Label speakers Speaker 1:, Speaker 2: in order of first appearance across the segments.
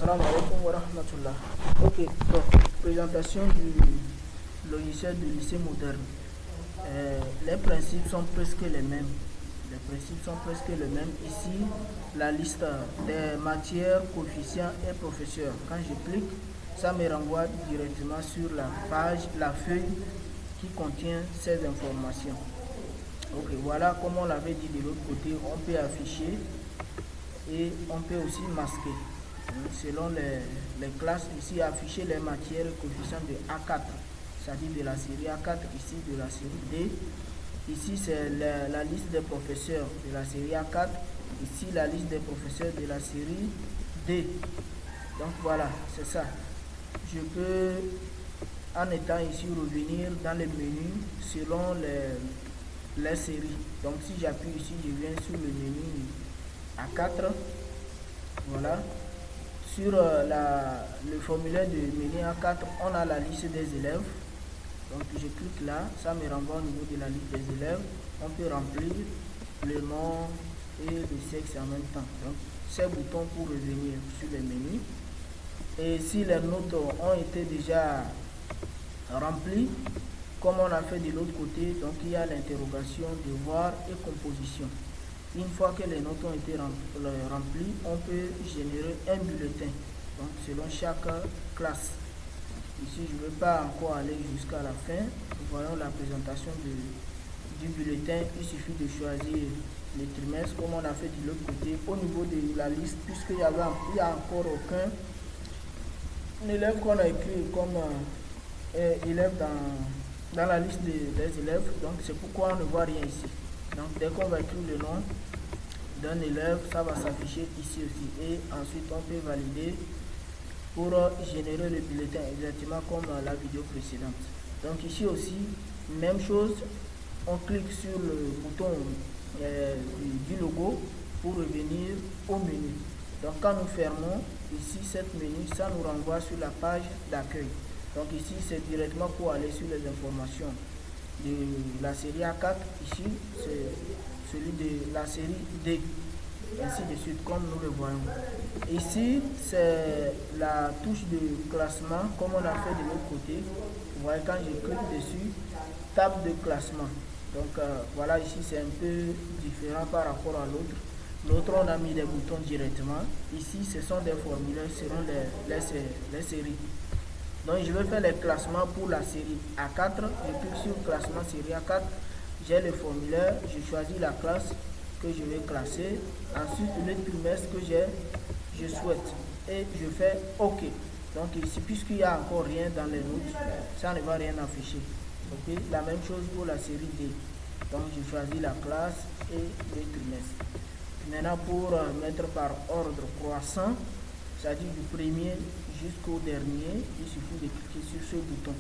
Speaker 1: Assalamu alaikum wa rahmatullah. Ok, donc, présentation du logiciel du lycée moderne. Les principes sont presque les mêmes. Ici, la liste des matières, coefficients et professeurs. Quand je clique, ça me renvoie directement sur la page, la feuille qui contient ces informations. Ok, voilà, comme on l'avait dit de l'autre côté, on peut afficher et on peut aussi masquer. Selon les classes, ici afficher les matières et coefficients de A4, c'est-à-dire de la série A4, ici de la série D. Ici c'est la liste des professeurs de la série A4, ici la liste des professeurs de la série D. Donc voilà, c'est ça. Je peux, en étant ici, revenir dans les menus selon les séries. Donc si j'appuie ici, je viens sur le menu A4. Voilà. Sur le formulaire de menu A4, on a la liste des élèves. Donc je clique là, ça me renvoie au niveau de la liste des élèves. On peut remplir le nom et le sexe en même temps. Donc ces boutons pour revenir sur les menus. Et si les notes ont été déjà remplies, comme on a fait de l'autre côté, donc il y a l'interrogation, devoir et composition. Une fois que les notes ont été remplies, on peut générer un bulletin, donc selon chaque classe. Ici, je ne vais pas encore aller jusqu'à la fin. Voyons la présentation du bulletin. Il suffit de choisir les trimestres, comme on a fait de l'autre côté. Au niveau de la liste, puisqu'il n'y a encore aucun élève qu'on a écrit comme élève dans la liste des élèves, donc c'est pourquoi on ne voit rien ici. Donc dès qu'on va écrire le nom d'un élève, ça va s'afficher ici aussi. Et ensuite on peut valider pour générer le bulletin exactement comme la vidéo précédente. Donc ici aussi, même chose, on clique sur le bouton du logo pour revenir au menu. Donc quand nous fermons ici cette menu, ça nous renvoie sur la page d'accueil. Donc ici c'est directement pour aller sur les informations de la série A4. Ici c'est celui de la série D, ainsi de suite comme nous le voyons. Ici c'est la touche de classement comme on a fait de l'autre côté. Vous voyez, quand je clique dessus, table de classement. Donc voilà, ici c'est un peu différent par rapport à l'autre. L'autre on a mis des boutons directement. Ici ce sont des formulaires selon les séries. Donc je vais faire les classements pour la série A4. Je clique sur classement série A4. J'ai le formulaire, je choisis la classe que je vais classer. Ensuite le trimestre que je souhaite. Et je fais OK. Donc ici, puisqu'il n'y a encore rien dans les notes, ça ne va rien afficher. OK. La même chose pour la série D. Donc je choisis la classe et le trimestre. Maintenant pour mettre par ordre croissant, c'est-à-dire du premier jusqu'au dernier, il suffit de cliquer sur ce bouton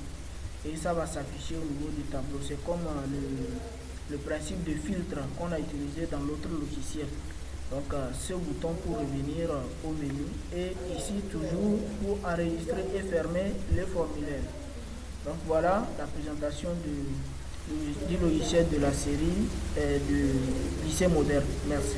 Speaker 1: et ça va s'afficher au niveau du tableau. C'est comme le principe de filtre qu'on a utilisé dans l'autre logiciel. Donc ce bouton pour revenir au menu et ici toujours pour enregistrer et fermer les formulaires. Donc voilà la présentation du logiciel de la série du lycée moderne. Merci.